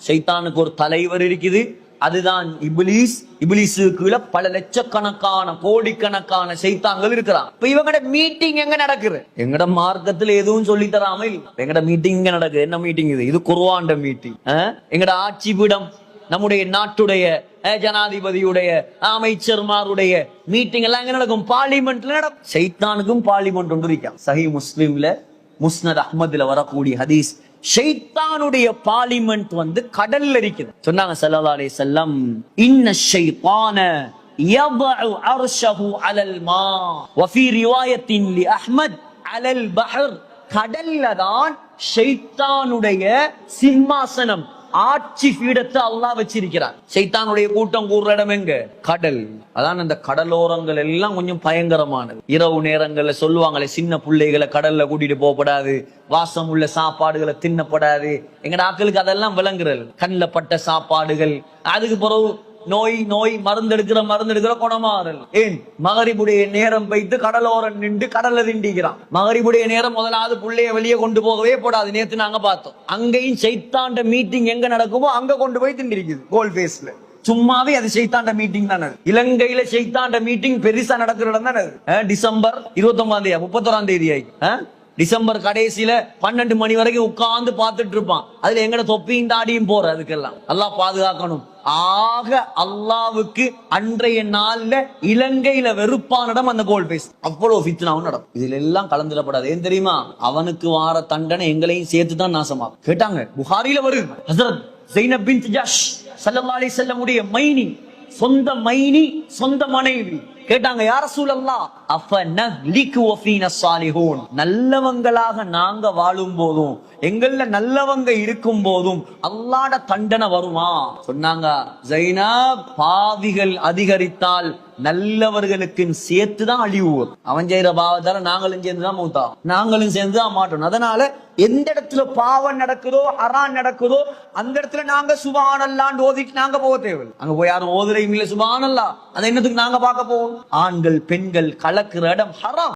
ஷைத்தானுக்கு ஒரு தலைவர் இருக்குது, அதுதான் இப்லீஸ். இப்லீஸுக்குள்ள பல லட்சக்கணக்கான கோடிக்கணக்கான சைத்தான்கள் இருக்கிறான். இப்ப இவங்கட மீட்டிங் எங்க நடக்குது? எங்கட மார்க்கத்துல எதுவும் சொல்லி தராம இல்ல. எங்கட மீட்டிங் எங்க நடக்குது? என்ன மீட்டிங் இது? இது குர்ஆன் மீட்டிங். எங்கட ஆட்சி பீடம், நம்முடைய நாட்டுடைய ஜனாதிபதியுடைய அமைச்சர்மாருடைய மீட்டிங் எல்லாம் எங்க நடக்கும்? பார்லிமெண்ட்ல நடக்கும். சைத்தானுக்கும் பார்லிமெண்ட் ஒன்று இருக்கான். சஹீஹ் முஸ்லிம்ல முஸ்னத் அஹ்மதுல வரக்கூடிய ஹதீஸ், ஷைத்தானுடைய பார்லிமெண்ட் வந்து கடல்ல இருக்குது. சொன்னாங்க ஸல்லல்லாஹு அலைஹி வஸல்லம், இன்ன ஷைத்தான யضع அர்ஷஹு அலல் மா வஃபீ ரிவாயத்தின் லி அஹ்மத் அலல் பஹர். கடல்ல தான் ஷைத்தானுடைய சிம்மாசனம், ஆட்சி பீடத்தை அல்லாஹ் வச்சிருக்கிறார். சைத்தானுடைய கூட்டம் கூடுற இடம் எங்க? கடல். அதான் அந்த கடலோரங்கள் எல்லாம் கொஞ்சம் பயங்கரமானது. இரவு நேரங்கள்ல சொல்லுவாங்களே, சின்ன பிள்ளைகளை கடல்ல கூட்டிட்டு போகப்படாது, வாசம் உள்ள சாப்பாடுகளை தின்னப்படாது. எங்கட ஆக்களுக்கு அதெல்லாம் விளங்குறது. கண்ணில் பட்ட சாப்பாடுகள், அதுக்கு பிறகு நோய் மருந்தெடுக்கிற குணமாறல். ஏன்? மகரிபுடைய நேரம் வைத்து கடலோரம் நின்று கடல்ல திண்டிக்கிறான். மகரிபுடைய நேரம் முதலாவது புள்ளைய வெளியே கொண்டு போகவே போடாது. நேத்து நாங்க பார்த்தோம், அங்கேயும் சைத்தாண்ட மீட்டிங் எங்க நடக்குமோ அங்க கொண்டு போய் திண்டிருக்குது. கோல் பேஸ்ல சும்மாவே அது சைத்தாண்ட மீட்டிங் தானே. இலங்கையில சைத்தாண்ட மீட்டிங் பெருசா நடக்கிற இடம் தானே. டிசம்பர் 29 31 தேதி டிசம்பர் கடைசியில 12 மணி வரைக்கும் உட்கார்ந்து பார்த்துட்டு இருப்பான். அதுல எங்கட தொப்பியும் தாடியும் போற. அதுக்கெல்லாம் அல்லாஹ் பாதுகாக்கணும். ஆக அல்லாவுக்கு அன்றைய நாள்ல இலங்கையில வெறுப்பான இடம் அந்த கோல் பேஸ். அவ்வளவு ஃபித்னாவும் நடக்கும். இதுல எல்லாம் கலந்துடப்படாது. ஏன் தெரியுமா? அவனுக்கு வார தண்டனை எங்களையும் சேர்த்துதான் நாசமா. கேட்டாங்க, புகாரில வருது, ஹஸரத் ஸைனப் பின்த் ஜஹ்ஷ் ஸல்லல்லாஹு அலைஹி வஸல்லம் உடைய மைனி, சொந்த மைனி, சொந்த மனைவி கேட்டாங்க, யா ரசூலல்லாஹ் அஃபனஹ்லிகு வஃபீனா ஸாலிஹூன், நல்லவங்களாக நாங்க வாழும் போதும், எங்கள்ல நல்லவங்க இருக்கும் போதும் அல்லாஹ்ட தண்டனை வருமா? சொன்னாங்க, ஸைனப், பாவிகள் அதிகரித்தால் நல்லவர்களுக்கு சேர்த்துதான் அழிவு. அவன் செய்யற பாவத்தால நாங்களும் சேர்ந்துதான் மௌத்தா, நாங்களும் சேர்ந்துதான் மாட்டோம். அதனால எந்த இடத்துல பாவம் நடக்குதோ, ஹராம் நடக்குதோ, அந்த இடத்துல நாங்க சுப்ஹானல்லாஹ்னு ஓதிட்டு நாங்க போக தேவை. அங்க போய் யாரும் ஓதுறையும் இல்ல சுப்ஹானல்லாஹ், அதை என்னத்துக்கு நாங்க பார்க்க போவோம்? ஆண்கள் பெண்கள் கலக்கிற இடம் ஹராம்.